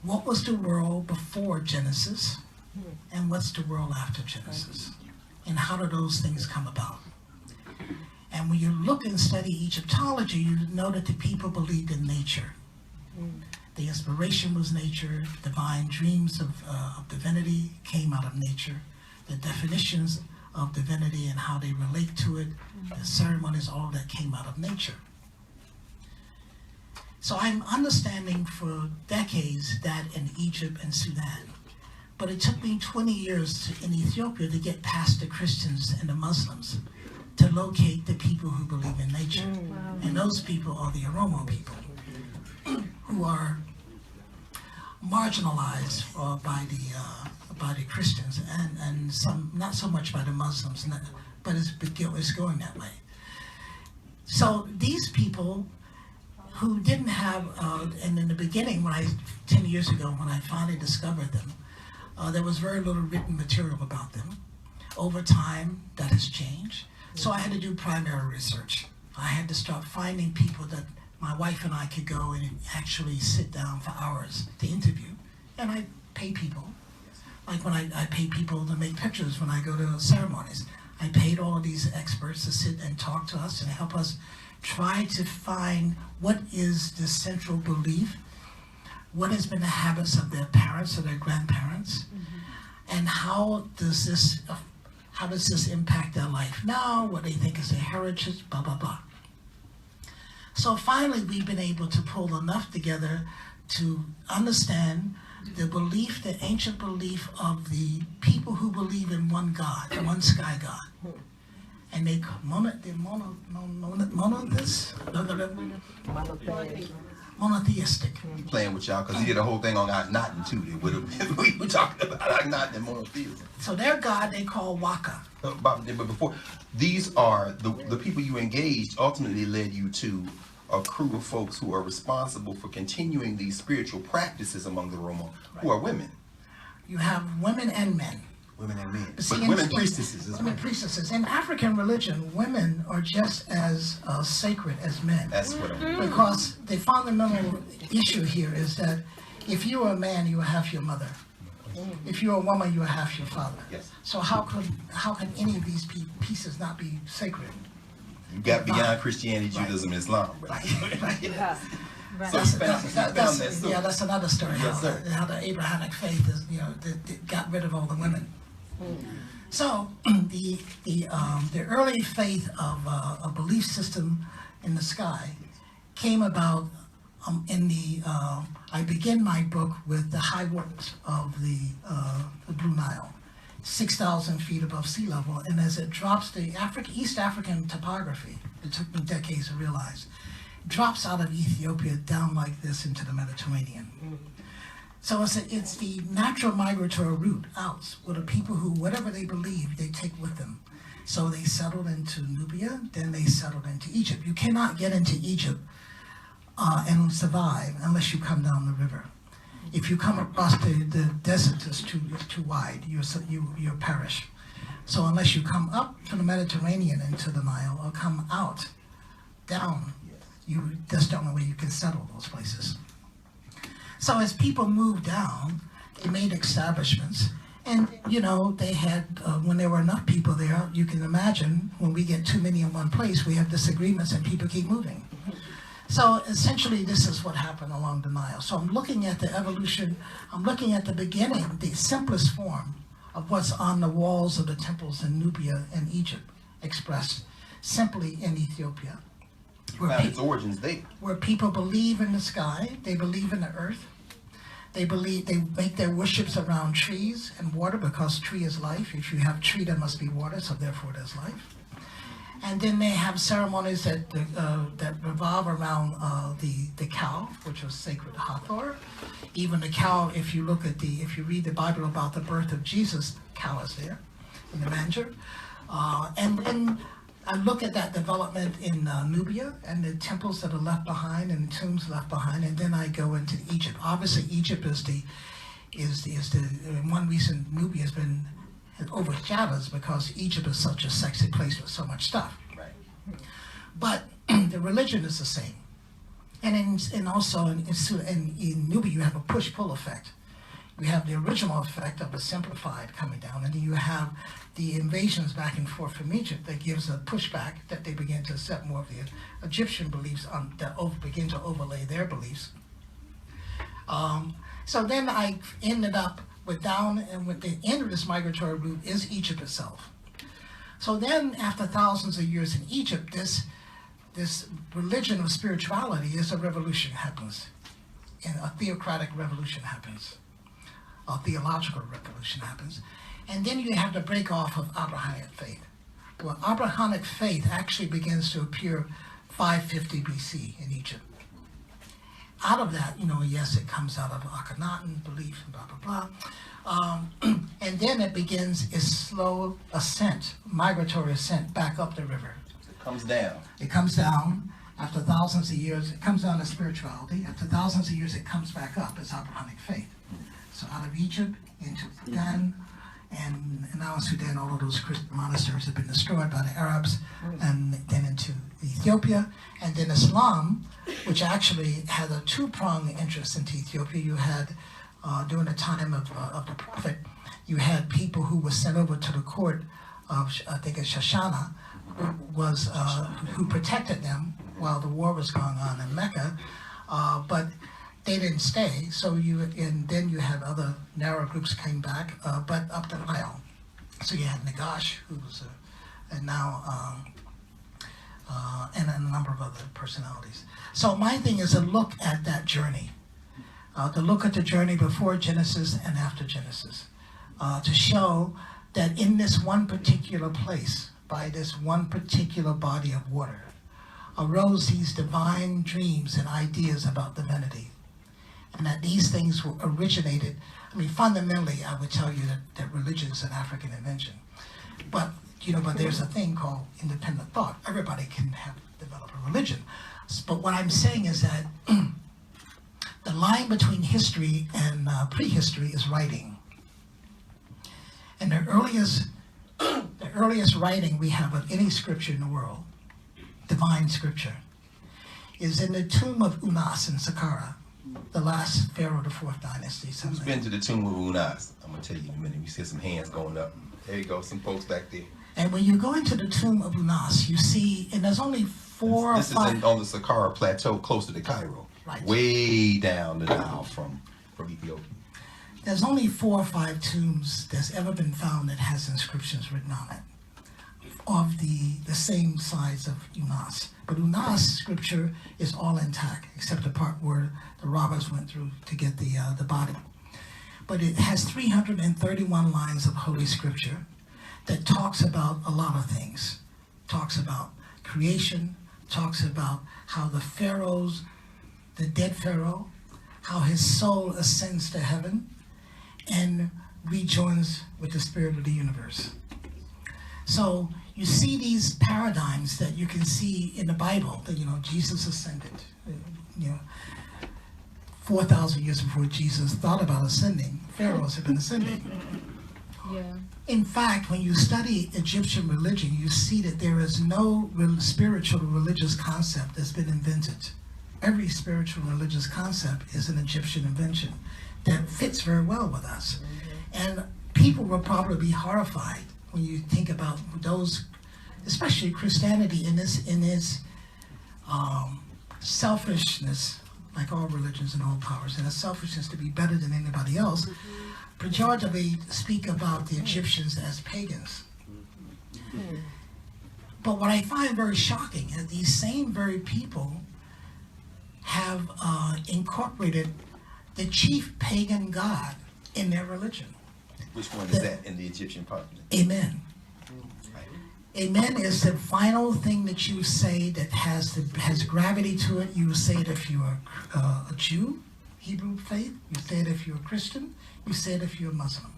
What was the world before Genesis, and what's the world after Genesis? And how do those things come about? And when you look and study Egyptology, you know that the people believed in nature. The inspiration was nature. Divine dreams of divinity came out of nature. The definitions of divinity and how they relate to it, the ceremonies, all that came out of nature. So I'm understanding for decades that in Egypt and Sudan. But it took me 20 years in Ethiopia to get past the Christians and the Muslims to locate the people who believe in nature. Wow. And those people are the Oromo people, who are marginalized by the Christians and some, not so much by the Muslims, but it's going that way. So these people who didn't have, and in the beginning, 10 years ago, when I finally discovered them, there was very little written material about them. Over time, that has changed. So I had to do primary research. I had to start finding people that my wife and I could go and actually sit down for hours to interview. And I pay people. Like when I pay people to make pictures when I go to ceremonies. I paid all of these experts to sit and talk to us and help us try to find what is the central belief, what has been the habits of their parents or their grandparents, and how does this impact their life now, what they think is their heritage, blah, blah, blah. So finally, we've been able to pull enough together to understand the belief, the ancient belief of the people who believe in one God, one sky God. And they monotheistic. Playing with y'all because he did a whole thing on Akhenaten too. They would have we were talking about Akhenaten and monotheism. So their God they call Waka. But before, these are the people you engaged ultimately led you to a crew of folks who are responsible for continuing these spiritual practices among the Romo, who are women. You have women and men. Women and men. See, But women priestesses as Women well. priestesses. In African religion, women are just as sacred as men. That's what I'm Because the fundamental issue here is that if you are a man, you are half your mother. If you're a woman, you are half your father. Yes. So how can any of these pieces not be sacred? You got beyond Christianity, Judaism, and Islam. Right? Right. So you found that source. Yeah, that's another story. Yes, sir. How the Abrahamic faith is, they got rid of all the women. So the early faith of a belief system in the sky came about in the. I begin my book with the high waters of the Blue Nile, 6,000 feet above sea level, and as it drops, the East African topography, it took me decades to realize, drops out of Ethiopia down like this into the Mediterranean. So it's the natural migratory route out with the people who, whatever they believe, they take with them. So they settled into Nubia, then they settled into Egypt. You cannot get into Egypt and survive unless you come down the river. If you come across the desert, it's too wide, you'll perish. So unless you come up from the Mediterranean into the Nile or come out, down, that's the only way you can settle those places. So as people moved down, they made establishments. And, they had, when there were enough people there, you can imagine when we get too many in one place, we have disagreements and people keep moving. So essentially, this is what happened along the Nile. So I'm looking at the evolution, I'm looking at the beginning, the simplest form of what's on the walls of the temples in Nubia and Egypt expressed. simply in Ethiopia. Found its origins there. Where people believe in the sky, they believe in the earth. They make their worships around trees and water because tree is life. If you have tree, there must be water, so therefore there's life. And then they have ceremonies that revolve around the cow, which was sacred Hathor. Even the cow, if you read the Bible about the birth of Jesus, cow is there in the manger. And I look at that development in Nubia and the temples that are left behind and the tombs left behind, and then I go into Egypt. Obviously, Egypt is one reason Nubia has been overshadowed because Egypt is such a sexy place with so much stuff. Right. But the religion is the same, and also in Nubia you have a push-pull effect. You have the original effect of the simplified coming down, and then you have the invasions back and forth from Egypt that gives a pushback that they begin to accept more of the Egyptian beliefs that begin to overlay their beliefs. So then I ended up with the end of this migratory route is Egypt itself. So then after thousands of years in Egypt, this religion of spirituality is a revolution happens, and a theocratic revolution happens. A theological revolution happens. And then you have the break off of Abrahamic faith. Well, Abrahamic faith actually begins to appear 550 BC in Egypt. Out of that, yes, it comes out of Akhenaten belief and blah, blah, blah. And then it begins its slow ascent, migratory ascent back up the river. It comes down. It comes down. After thousands of years, it comes down to spirituality. After thousands of years, it comes back up as Abrahamic faith. So out of Egypt into Sudan, and now in Sudan, all of those Christian monasteries have been destroyed by the Arabs, and then into Ethiopia, and then Islam, which actually had a two-pronged interest into Ethiopia. You had, during the time of the Prophet, you had people who were sent over to the court of, I think it's Shoshana, who protected them while the war was going on in Mecca, but they didn't stay, and then you had other narrow groups came back, but up the Nile. So you had Nagash, who was, and a number of other personalities. So my thing is to look at that journey, to look at the journey before Genesis and after Genesis, to show that in this one particular place, by this one particular body of water, arose these divine dreams and ideas about divinity. And that these things were originated, fundamentally, I would tell you that religion is an African invention. But there's a thing called independent thought. Everybody can develop a religion. But what I'm saying is that the line between history and prehistory is writing. And the earliest writing we have of any scripture in the world, divine scripture, is in the tomb of Unas in Saqqara, the last pharaoh of the 4th dynasty. Who's been to the tomb of Unas? I'm going to tell you in a minute. You see some hands going up. There you go, some folks back there. And when you go into the tomb of Unas, you see, and there's only four or five. This is on the Saqqara Plateau, closer to Cairo. Right. Way down the Nile from Ethiopia. There's only 4 or 5 tombs that's ever been found that has inscriptions written on it, of the same size of Unas. But Unas scripture is all intact, except the part where the robbers went through to get the body. But it has 331 lines of Holy Scripture that talks about a lot of things. Talks about creation, talks about how the dead Pharaoh, how his soul ascends to heaven and rejoins with the spirit of the universe. So you see these paradigms that you can see in the Bible, that, Jesus ascended, 4,000 years before Jesus thought about ascending, pharaohs have been ascending. Yeah. In fact, when you study Egyptian religion, you see that there is no spiritual religious concept that's been invented. Every spiritual religious concept is an Egyptian invention that fits very well with us. And people will probably be horrified when you think about those, especially Christianity in its selfishness, like all religions and all powers, and its selfishness to be better than anybody else, pejoratively speak about the Egyptians as pagans. But what I find very shocking is these same very people have incorporated the chief pagan god in their religion. Which one is that in the Egyptian part? Amen. Amen is the final thing that you say that has gravity to it. You say it if you're a Jew, Hebrew faith. You say it if you're a Christian. You say it if you're a Muslim.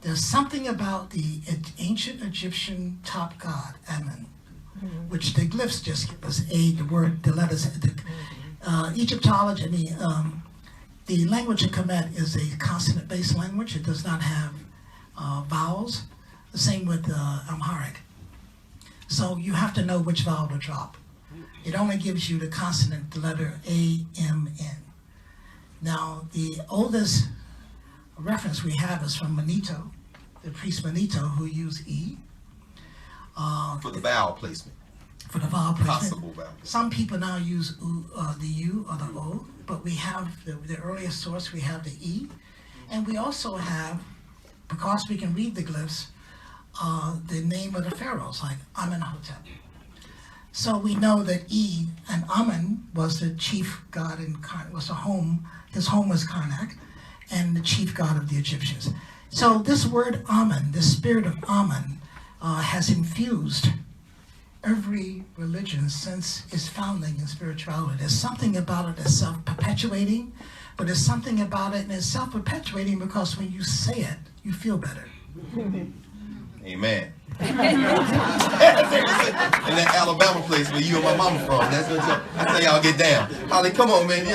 There's something about the ancient Egyptian top god, Amen, which the glyphs just give us the letters. Egyptology, the language of Kemet is a consonant-based language. It does not have vowels. The same with Amharic. So you have to know which vowel to drop. It only gives you the consonant, the letter A-M-N. Now, the oldest reference we have is from Manito, the priest Manito, who used E. For the vowel placement. For the vowel placement. Possible vowel. Some people now use the U or the O, but we have the earliest source, we have the E. And we also have, because we can read the glyphs, the name of the pharaohs, like Amenhotep. So we know that E and Amen was the chief god in was a home. His home was Karnak, and the chief god of the Egyptians. So this word Amen, the spirit of Amen, has infused every religion since its founding in spirituality. There's something about it that's self-perpetuating, but there's something about it, and it's self-perpetuating because when you say it, you feel better. Amen. In that Alabama place where you and my mama from, that's how y'all get down. Holly, come on, man.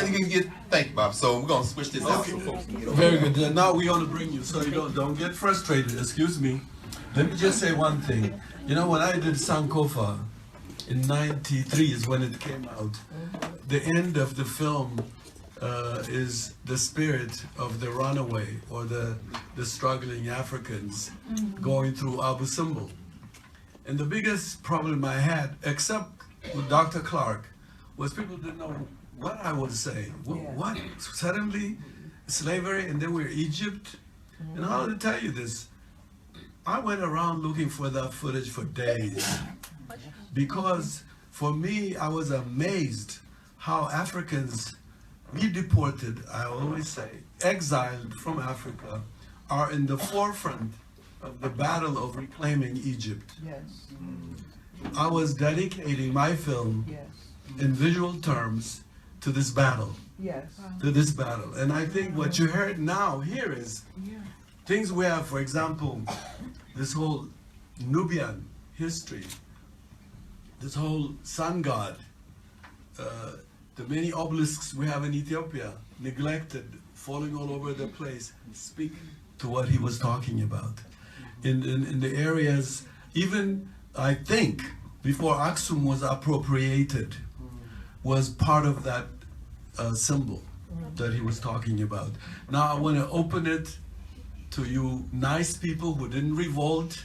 Thank you, Bob. So we're gonna switch this out so folks can get over. Very good. Now we're gonna bring you, so you don't get frustrated. Excuse me. Let me just say one thing. You know, when I did Sankofa in '93 is when it came out. The end of the film is the spirit of the runaway or the struggling Africans going through Abu Simbel. And the biggest problem I had, except with Dr. Clark, was people didn't know what I was saying. What? Suddenly, slavery, and then we're Egypt? And I'll tell you this. I went around looking for that footage for days. Because for me, I was amazed how Africans, we deported, I always say, exiled from Africa, are in the forefront of the battle of reclaiming Egypt. Yes. I was dedicating my film Yes. in visual terms to this battle. Yes. To this battle. And I think what you heard now here is things we have, for example, this whole Nubian history, this whole sun god, the many obelisks we have in Ethiopia, neglected, falling all over the place, speak to what he was talking about. In the areas, even I think before Aksum was appropriated, was part of that symbol that he was talking about. Now I want to open it to you nice people who didn't revolt,